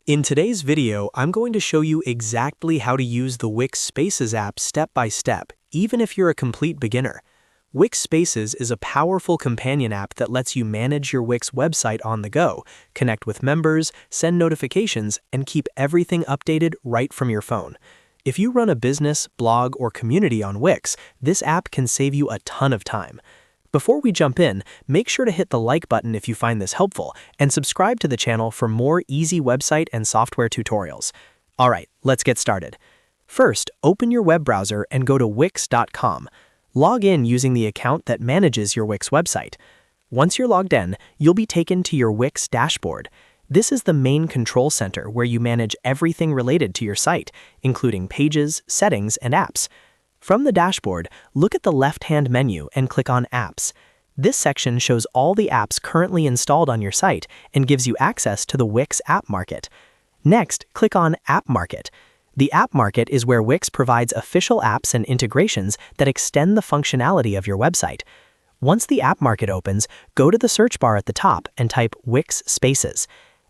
In today's video, I'm going to show you exactly how to use the Wix Spaces app step by step, even if you're a complete beginner. Wix Spaces is a powerful companion app that lets you manage your Wix website on the go, connect with members, send notifications, and keep everything updated right from your phone. If you run a business, blog, or community on Wix, this app can save you a ton of time. Before we jump in, make sure to hit the like button if you find this helpful, and subscribe to the channel for more easy website and software tutorials. Alright, let's get started. First, open your web browser and go to wix.com. Log in using the account that manages your Wix website. Once you're logged in, you'll be taken to your Wix Dashboard. This is the main control center where you manage everything related to your site, including pages, settings, and apps. From the dashboard, look at the left-hand menu and click on Apps. This section shows all the apps currently installed on your site and gives you access to the Wix App Market. Next, click on App Market. The App Market is where Wix provides official apps and integrations that extend the functionality of your website. Once the App Market opens, go to the search bar at the top and type Wix Spaces.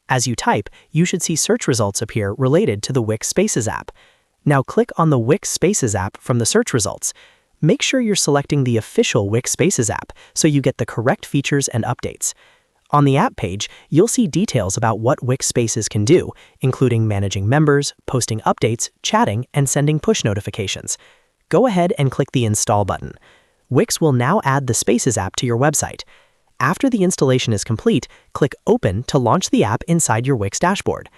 As you type, you should see search results appear related to the Wix Spaces app. Now click on the Wix Spaces app from the search results. Make sure you're selecting the official Wix Spaces app so you get the correct features and updates. On the app page, you'll see details about what Wix Spaces can do, including managing members, posting updates, chatting, and sending push notifications. Go ahead and click the Install button. Wix will now add the Spaces app to your website. After the installation is complete, click Open to launch the app inside your Wix dashboard.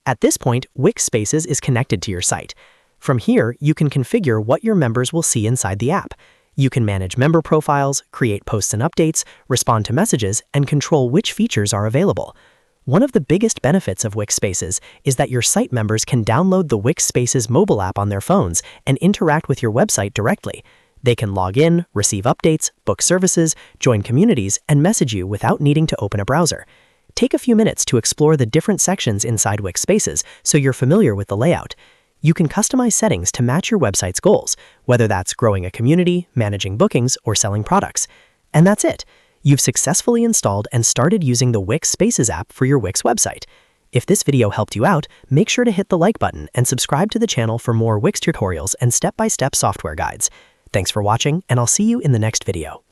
At this point, Wix Spaces is connected to your site. From here, you can configure what your members will see inside the app. You can manage member profiles, create posts and updates, respond to messages, and control which features are available. One of the biggest benefits of Wix Spaces is that your site members can download the Wix Spaces mobile app on their phones and interact with your website directly. They can log in, receive updates, book services, join communities, and message you without needing to open a browser. Take a few minutes to explore the different sections inside Wix Spaces so you're familiar with the layout. You can customize settings to match your website's goals, whether that's growing a community, managing bookings, or selling products. And that's it. You've successfully installed and started using the Wix Spaces app for your Wix website. If this video helped you out, make sure to hit the like button and subscribe to the channel for more Wix tutorials and step-by-step software guides. Thanks for watching, and I'll see you in the next video.